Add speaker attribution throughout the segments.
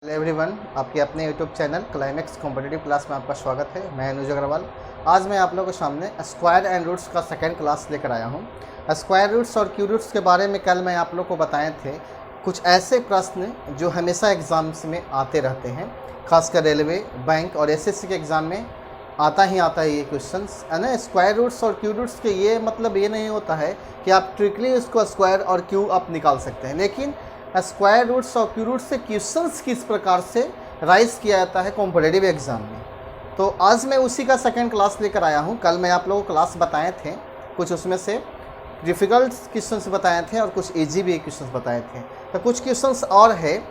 Speaker 1: Hello everyone, आपके अपने YouTube channel climax competitive class में आपका स्वागत है। मैं अनुज अग्रवाल। आज मैं आप लोगों के सामने स्क्वायर एंड रूट्स का सेकंड क्लास लेकर आया हूं। स्क्वायर रूट्स और क्यू रूट्स के बारे में कल मैं आप लोगों को बताए थे कुछ ऐसे प्रश्न जो हमेशा एग्ज़ाम्स में आते रहते हैं, खासकर रेलवे, बैंक और एसएससी के एग्ज़ाम में आता ही आता है ये क्वेश्चंस है ना। स्क्वायर रूट्स और क्यू रूट्स के ये मतलब ये नहीं होता है कि आप ट्रिकली उसको स्क्वायर और क्यू आप निकाल सकते हैं, लेकिन स्क्वायर रूट्स और क्यू रूट्स से क्वेश्चंस किस प्रकार से राइज किया जाता है कॉम्पिटिटिव एग्जाम में। तो आज मैं उसी का सेकंड क्लास लेकर आया हूं। कल मैं आप लोगों को क्लास बताए थे, कुछ उसमें से डिफ़िकल्ट क्वेश्चंस बताए थे और कुछ इजी भी क्वेश्चंस बताए थे। तो कुछ क्वेश्चंस और है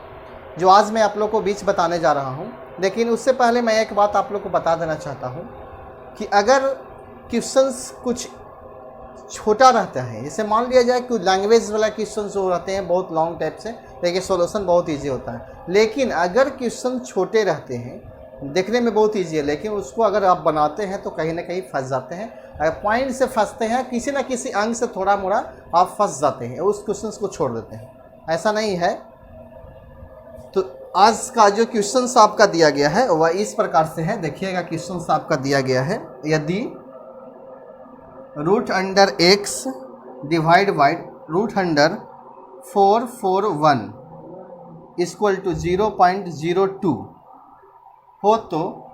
Speaker 1: जो आज मैं आप लोगों को बीच बताने जा रहा हूं, लेकिन उससे पहले मैं एक बात आप लोग को बता देना चाहता हूं कि अगर क्वेश्चंस कुछ छोटा रहता है, जैसे मान लिया जाए कि लैंग्वेज वाला क्वेश्चन जो रहते हैं बहुत लॉन्ग टाइप से, लेकिन सॉल्यूशन बहुत इजी होता है। लेकिन अगर क्वेश्चन छोटे रहते हैं, देखने में बहुत इजी है, लेकिन उसको अगर आप बनाते हैं तो कहीं ना कहीं फंस जाते हैं। अगर पॉइंट से फंसते हैं, किसी न किसी अंग से थोड़ा मोड़ा आप फंस जाते हैं, उस क्वेश्चन को छोड़ देते हैं। ऐसा नहीं है। तो आज का जो क्वेश्चन आपका दिया गया है वह इस प्रकार से है। देखिएगा, क्वेश्चन आपका दिया गया है, यदि root under x divide by root under 441 equal to 0.02 हो तो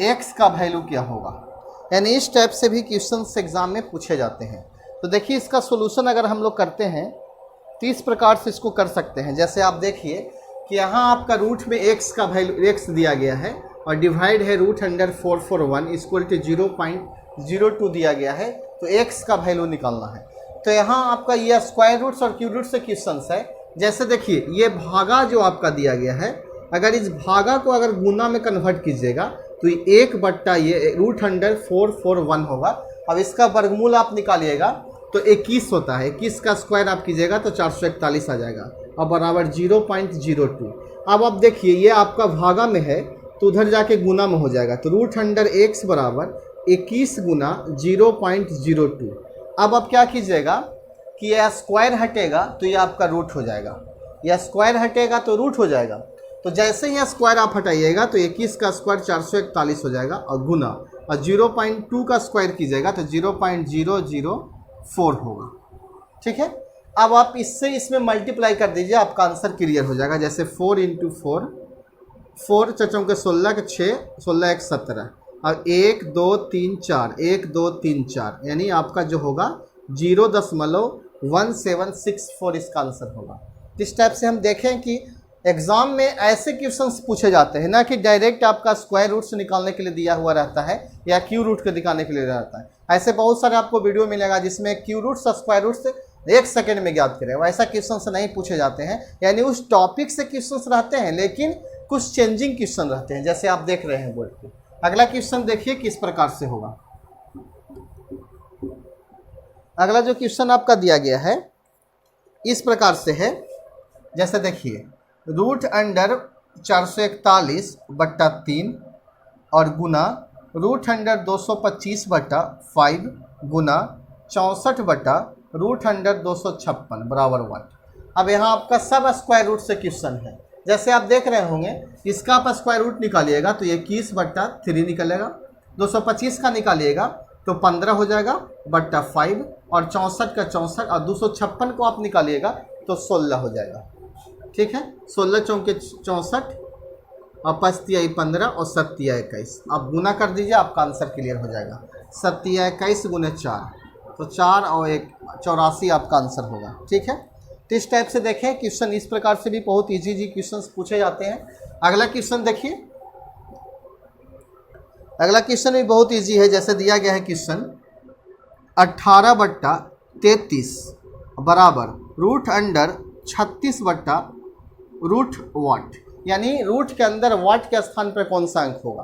Speaker 1: x का वैल्यू क्या होगा। यानी इस टाइप से भी क्वेश्चंस एग्जाम में पूछे जाते हैं। तो देखिए, इसका सॉल्यूशन अगर हम लोग करते हैं तो इस प्रकार से इसको कर सकते हैं। जैसे आप देखिए कि यहाँ आपका रूट में x का वैल्यू x दिया गया है और डिवाइड है रूट अंडर 441 इक्वल टू 0.02 दिया गया है, तो x का वैल्यू निकालना है। तो यहाँ आपका ये स्क्वायर रूट्स और क्यूब रूट्स से क्वेश्चंस है। जैसे देखिए, ये भागा जो आपका दिया गया है, अगर इस भागा को अगर गुना में कन्वर्ट कीजिएगा तो ये 1/, ये रूट अंडर 441 होगा। अब इसका वर्गमूल आप निकालिएगा तो 21 होता है। 21 का स्क्वायर आप कीजिएगा तो 441 आ जाएगा और बराबर 0.02। अब आप देखिए, ये आपका भागा में है तो उधर जाके गुना में हो जाएगा, तो रूट अंडर एक्स बराबर 21 गुना 0.02। अब आप क्या कीजिएगा कि यह स्क्वायर हटेगा तो ये आपका रूट हो जाएगा, यह स्क्वायर हटेगा तो रूट हो जाएगा। तो जैसे ही स्क्वायर आप हटाइएगा तो 21 का स्क्वायर 441 हो जाएगा और गुना, और 0.2 का स्क्वायर कीजिएगा तो 0.004 होगा। ठीक है। अब आप इससे इसमें मल्टीप्लाई कर दीजिए, आपका आंसर क्लियर हो जाएगा। जैसे 4 × 4, 4 चचों के 16 के 6, 16 1 17 और 1 2 3 4, 1 2 3 4, यानी आपका जो होगा 0.1764 इसका आंसर होगा। इस टाइप से हम देखें कि एग्जाम में ऐसे क्वेश्चंस पूछे जाते हैं ना कि डायरेक्ट आपका स्क्वायर रूट से निकालने के लिए दिया हुआ रहता है या क्यू रूट को दिखाने के लिए रहता है। ऐसे बहुत सारे आपको वीडियो मिलेगा जिसमें क्यू रूट और स्क्वायर रूट से 1 सेकेंड में ज्ञात करें। वैसा क्वेश्चन से नहीं पूछे जाते हैं, यानी उस टॉपिक से क्वेश्चन रहते हैं, लेकिन कुछ चेंजिंग क्वेश्चन रहते हैं, जैसे आप देख रहे हैं बोर्ड पे। अगला क्वेश्चन देखिए किस प्रकार से होगा। अगला जो क्वेश्चन आपका दिया गया है इस प्रकार से है। जैसे देखिए, रूट अंडर 441/3 और गुना रूट अंडर 225/5 गुना 64/रूट अंडर 256 बराबर 1। अब यहाँ आपका सब स्क्वायर रूट से क्वेश्चन है। जैसे आप देख रहे होंगे, इसका आप स्क्वायर रूट निकालिएगा तो 21/3 निकलेगा, 225 का निकालिएगा तो 15 हो जाएगा बट्टा 5, और 64 का 64, और 256 को आप निकालिएगा तो 16 हो जाएगा। ठीक है। 16 चौके 64 और 5 तिहाई 15 और 7 तिहाई 21। आप गुना कर दीजिए, आपका आंसर क्लियर हो जाएगा। 7 तिहाई 21 गुने 4, तो 4 और 1 84 आपका आंसर होगा। ठीक है। तो इस टाइप से देखें क्वेश्चन, इस प्रकार से भी बहुत इजी क्वेश्चन पूछे जाते हैं। अगला क्वेश्चन देखिए, अगला क्वेश्चन भी बहुत इजी है। जैसे दिया गया है क्वेश्चन 18/33 बराबर रूट अंडर 36/रूट वाट, यानी रूट के अंदर वाट के स्थान पर कौन सा अंक होगा।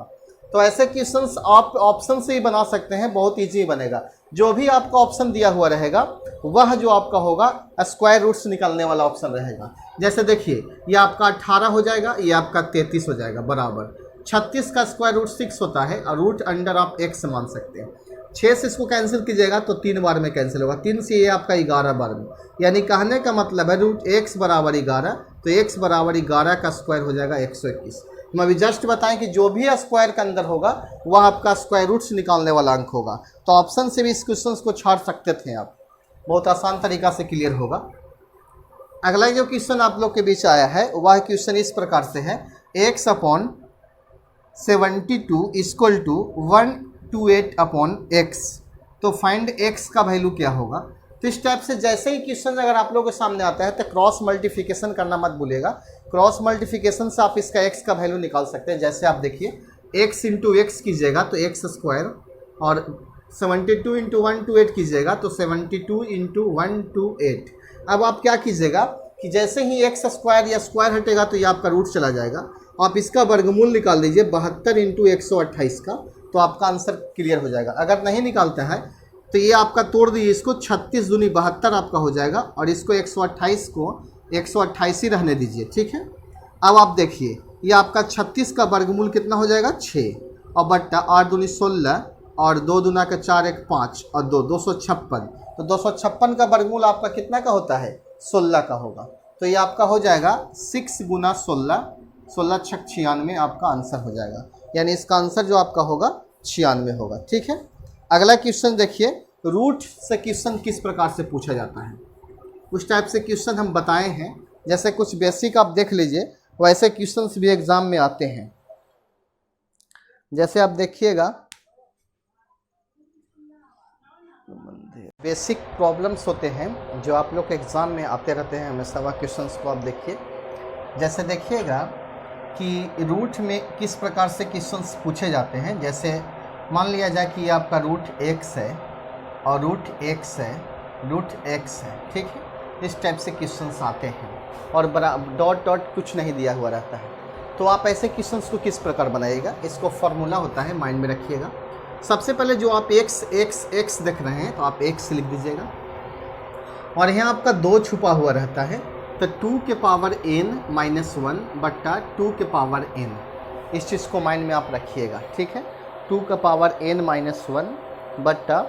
Speaker 1: तो ऐसे क्वेश्चंस आप ऑप्शन से ही बना सकते हैं, बहुत इजी बनेगा। जो भी आपका ऑप्शन दिया हुआ रहेगा वह जो आपका होगा स्क्वायर रूट से निकालने वाला ऑप्शन रहेगा। जैसे देखिए, ये आपका 18 हो जाएगा, ये आपका 33 हो जाएगा बराबर 36 का स्क्वायर रूट 6 होता है और रूट अंडर आप x मान सकते हैं। 6 से इसको कैंसिल कीजिएगा तो 3 बार में कैंसिल होगा, 3 से ये आपका 11 बार में, यानी कहने का मतलब है रूट x बराबर 11, तो x बराबर 11 का स्क्वायर हो जाएगा 121। हम अभी जस्ट बताएं कि जो भी स्क्वायर के अंदर होगा वह आपका स्क्वायर रूट से निकालने वाला अंक होगा। तो ऑप्शन से भी इस क्वेश्चन को छाड़ सकते थे आप, बहुत आसान तरीका से क्लियर होगा। अगला जो क्वेश्चन आप लोग के बीच आया है वह क्वेश्चन इस प्रकार से है, x upon 72 equal to 128 upon x। तो फाइंड x का वैल्यू क्या होगा। तो इस टाइप से जैसे ही क्वेश्चन अगर आप लोगों के सामने आता है तो क्रॉस मल्टीप्लिकेशन करना मत भूलिएगा। क्रॉस मल्टीप्लिकेशन से आप इसका x का वैल्यू निकाल सकते हैं। जैसे आप देखिए x इंटू एक्स कीजिएगा तो x स्क्वायर, और 72 इंटू 128 कीजिएगा तो 72 इंटू 128। अब आप क्या कीजिएगा कि जैसे ही एक्स स्क्वायर या स्क्वायर हटेगा तो ये आपका रूट चला जाएगा। आप इसका वर्गमूल निकाल दीजिए 72 इंटू 128 का, तो आपका आंसर क्लियर हो जाएगा। अगर नहीं निकालता है तो ये आपका तोड़ दीजिए, इसको 36 दूनी 72 आपका हो जाएगा, और इसको 128 को 128 ही रहने दीजिए, ठीक है। अब आप देखिए ये आपका 36 का वर्गमूल कितना हो जाएगा 6, और बट्टा 8 दूनी 16, और 2 दूना का 4 1 5 और 2 256। तो 256 का वर्गमूल आपका कितना का होता है 16 का होगा। तो ये आपका हो जाएगा 6 गुना 16, 16 छक 96 आपका आंसर हो जाएगा। यानी इसका आंसर जो आपका होगा 96 होगा, ठीक है। अगला क्वेश्चन देखिए, रूट से क्वेश्चन किस प्रकार से पूछा जाता है। उस टाइप से क्वेश्चन हम बताए हैं, जैसे कुछ बेसिक आप देख लीजिए, वैसे क्वेश्चंस भी एग्जाम में आते हैं। जैसे आप देखिएगा बेसिक प्रॉब्लम्स होते हैं जो आप लोग के एग्ज़ाम में आते रहते हैं हमेशा, वह क्वेश्चंस को आप देखिए। जैसे देखिएगा कि रूट में किस प्रकार से क्वेश्चंस पूछे जाते हैं। जैसे मान लिया जाए कि आपका रूट x है और रूट x है, रूट x है, ठीक है। इस टाइप से क्वेश्चंस आते हैं और डॉट डॉट कुछ नहीं दिया हुआ रहता है। तो आप ऐसे क्वेश्चंस को किस प्रकार बनाइएगा, इसको फार्मूला होता है, माइंड में रखिएगा। सबसे पहले जो आप x x x देख रहे हैं तो आप x लिख दीजिएगा, और यहाँ आपका 2 छुपा हुआ रहता है, तो 2 के पावर n माइनस 1 बट्टा 2 के पावर n, इस चीज़ को माइंड में आप रखिएगा, ठीक है। 2 का पावर n माइनस 1 बट्टा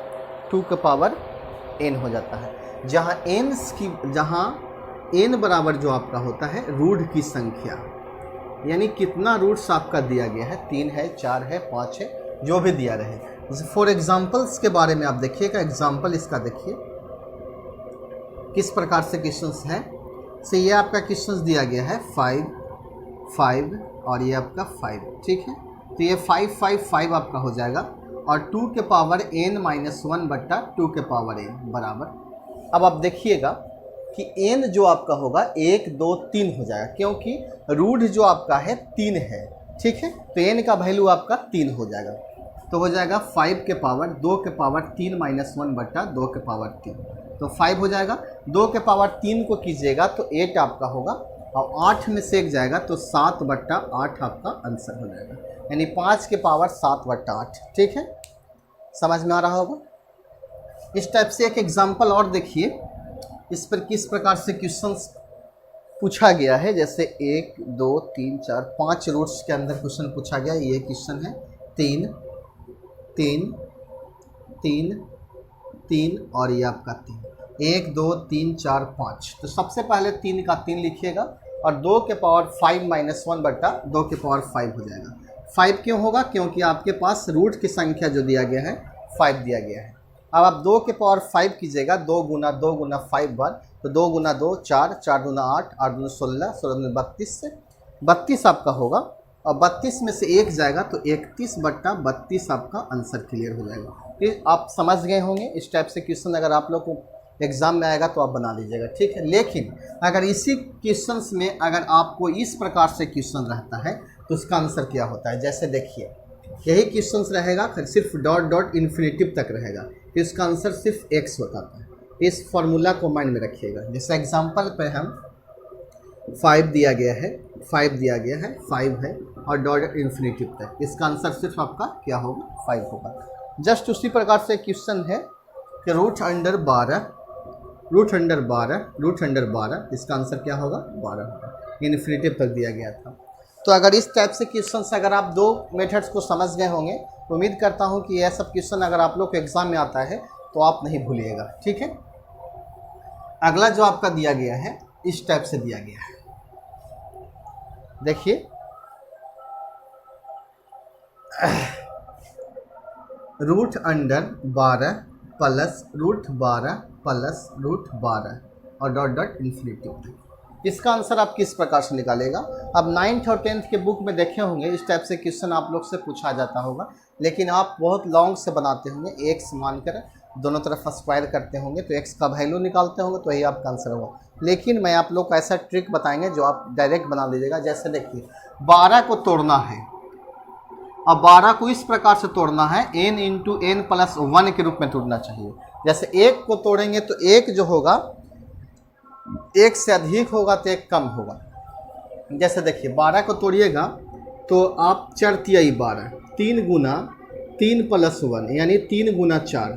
Speaker 1: 2 का पावर n हो जाता है, जहाँ n बराबर जो आपका होता है रूट की संख्या, यानी कितना रूट्स आपका दिया गया है, 3 है, 4 है, 5 है, जो भी दिया रहे। जैसे फॉर एग्जाम्पल्स के बारे में आप देखिएगा, एग्जाम्पल इसका देखिए किस प्रकार से क्वेश्चंस है। से ये आपका क्वेश्चंस दिया गया है 5 5 और ये आपका 5, ठीक है। तो ये 5 5 5 आपका हो जाएगा, और 2 के पावर n माइनस 1 बट्टा 2 के पावर n बराबर। अब आप देखिएगा कि n जो आपका होगा 1 2 3 हो जाएगा, क्योंकि रूट जो आपका है 3 है, ठीक है। तो n का वैल्यू आपका 3 हो जाएगा, तो हो जाएगा 5 के पावर 2 के पावर 3 माइनस 1 बट्टा 2 के पावर 3, तो 5 हो जाएगा। 2 के पावर 3 को कीजिएगा तो 8 आपका होगा, और 8 में से एक जाएगा तो 7 बट्टा 8 आपका आंसर हो जाएगा, यानी 5 के पावर 7 बट्टा 8, ठीक है। समझ में आ रहा होगा। इस टाइप से एक एग्जाम्पल और देखिए, इस पर किस प्रकार से क्वेश्चंस पूछा गया है। जैसे 1 2 3 4 5 रूट्स के अंदर क्वेश्चन पूछा गया। ये क्वेश्चन है 3 3 3 3 और ये आपका 3, 1 2 3 4 5। तो सबसे पहले 3 का 3 लिखिएगा, और 2 के पावर 5 माइनस 1 बट्टा 2 के पावर 5 हो जाएगा। 5 क्यों होगा, क्योंकि आपके पास रूट की संख्या जो दिया गया है 5 दिया गया है। अब आप 2 के पावर 5 कीजिएगा, 2 गुना 5 बार, तो 2 गुना 2 4, 4 गुना 8, 8 गुना 16, 16 गुना 32 से 32 आपका होगा, और 32 में से एक जाएगा तो 31 बट्टा 32 आपका आंसर क्लियर हो जाएगा। तो आप समझ गए होंगे। इस टाइप से क्वेश्चन अगर आप लोग को एग्जाम में आएगा तो आप बना लीजिएगा, ठीक है। लेकिन अगर इसी क्वेश्चंस में अगर आपको इस प्रकार से क्वेश्चन रहता है तो उसका आंसर क्या होता है। जैसे देखिए यही क्वेश्चंस रहेगा, सिर्फ डॉट डॉट इन्फिनिटिव तक रहेगा, तो इसका आंसर सिर्फ x होता है। इस फॉर्मूला को माइंड में रखिएगा। जैसे एग्जांपल पे हम 5 दिया गया है, 5 दिया गया है, 5 है और डॉट इन्फिनिटिव तक, इसका आंसर सिर्फ आपका क्या होगा 5 होगा। जस्ट उसी प्रकार से क्वेश्चन है कि रूट अंडर 12, इसका आंसर क्या होगा 12 होगा, इन्फिनिटिव तक दिया गया था। तो अगर इस टाइप से क्वेश्चन अगर आप 2 मेथड्स को समझ गए होंगे, तो उम्मीद करता हूं कि यह सब क्वेश्चन अगर आप लोग को एग्जाम में आता है तो आप नहीं भूलिएगा, ठीक है। अगला जो आपका दिया गया है इस टाइप से दिया गया है, देखिए root under 12 plus root 12 plus root 12 और डॉट डॉट इन्फिनिटी तक। इसका आंसर आप किस प्रकार से निकालेगा? अब 9th और 10th के बुक में देखे होंगे इस टाइप से क्वेश्चन आप लोग से पूछा जाता होगा, लेकिन आप बहुत लॉन्ग से बनाते होंगे, एक्स मानकर दोनों तरफ स्क्वायर करते होंगे तो एक्स का वैल्यू निकालते होंगे तो यही आपका आंसर होगा। लेकिन मैं आप लोग को ऐसा ट्रिक बताएंगे जो आप डायरेक्ट बना लीजिएगा। जैसे देखिए 12 को तोड़ना है, अब 12 को इस प्रकार से तोड़ना है n इंटू एन प्लस 1 के रूप में तोड़ना चाहिए। जैसे एक को तोड़ेंगे तो एक जो होगा एक से अधिक होगा तो एक कम होगा। जैसे देखिए 12 को तोड़िएगा तो आप 4 तिहाई 12, 3 गुना 3 प्लस 1 यानी 3 गुना 4,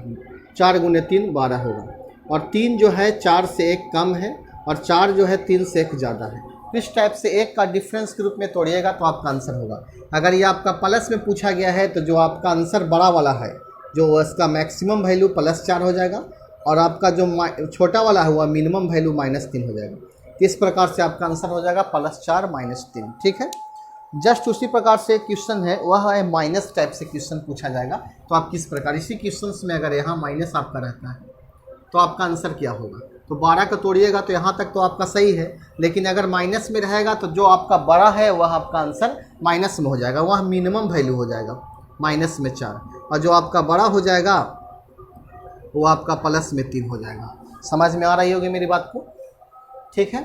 Speaker 1: 4 गुने 3 12 होगा, और 3 जो है 4 से 1 कम है और 4 जो है 3 से 1 ज़्यादा है। इस टाइप से एक का डिफरेंस के रूप में तोड़िएगा तो आपका आंसर होगा। अगर ये आपका प्लस में पूछा गया है तो जो आपका आंसर बड़ा वाला है जो इसका मैक्सिमम वैल्यू +4 हो जाएगा, और आपका जो छोटा वाला है वह मिनिमम वैल्यू -3 हो जाएगा। इस प्रकार से आपका आंसर हो जाएगा +4 -3। ठीक है, जस्ट उसी प्रकार से क्वेश्चन है वह है माइनस टाइप से क्वेश्चन पूछा जाएगा। तो आप किस प्रकार, इसी क्वेश्चन में अगर यहाँ माइनस आपका रहता है तो आपका आंसर क्या होगा? तो 12 को तोड़िएगा तो यहाँ तक तो आपका सही है, लेकिन अगर माइनस में रहेगा तो जो आपका बड़ा है वह आपका आंसर माइनस में हो जाएगा, वह मिनिमम वैल्यू हो जाएगा माइनस में 4, और जो आपका बड़ा हो जाएगा वो आपका +3 हो जाएगा। समझ में आ रही होगी मेरी बात को? ठीक है,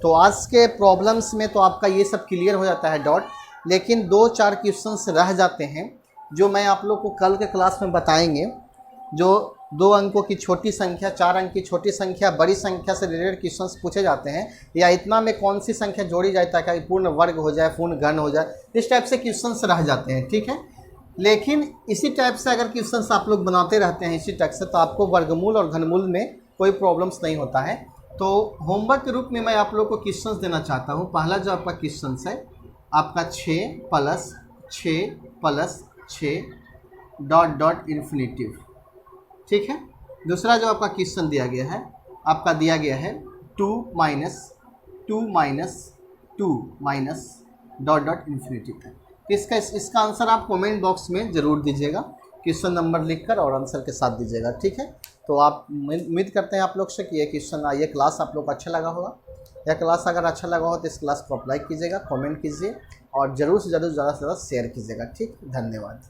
Speaker 1: तो आज के प्रॉब्लम्स में तो आपका ये सब क्लियर हो जाता है डॉट, लेकिन 2-4 क्वेश्चंस रह जाते हैं जो मैं आप लोग को कल के क्लास में बताएंगे। जो 2 अंकों की छोटी संख्या, 4 अंक की छोटी संख्या, बड़ी संख्या से रिलेटेड क्वेश्चंस पूछे जाते हैं, या इतना में कौन सी संख्या जोड़ी जाए ताकि पूर्ण वर्ग हो जाए, पूर्ण घन हो जाए, इस टाइप से क्वेश्चंस रह जाते हैं। ठीक है, लेकिन इसी टाइप से अगर क्वेश्चंस आप लोग बनाते रहते हैं इसी टाइप से तो आपको वर्गमूल और घनमूल में कोई प्रॉब्लम्स नहीं होता है। तो होमवर्क के रूप में मैं आप लोग को क्वेश्चंस देना चाहता हूँ। पहला जो आपका क्वेश्चन है आपका 6 + 6 + 6 डॉट डॉट इन्फिनिटिव। ठीक है, दूसरा जो आपका क्वेश्चन दिया गया है आपका दिया गया है 2 - 2 - 2 डॉट डॉट इन्फिनिटिव तक। इसका आंसर आप कमेंट बॉक्स में ज़रूर दीजिएगा, क्वेश्चन नंबर लिखकर और आंसर के साथ दीजिएगा। ठीक है, तो आप उम्मीद करते हैं आप लोग से कि ये क्लास आप लोग को अच्छा लगा होगा। यह क्लास अगर अच्छा लगा हो तो इस क्लास को अप्लाई कीजिएगा, कमेंट कीजिए और ज़रूर से ज़रूर ज़्यादा से ज़्यादा शेयर कीजिएगा। ठीक, धन्यवाद।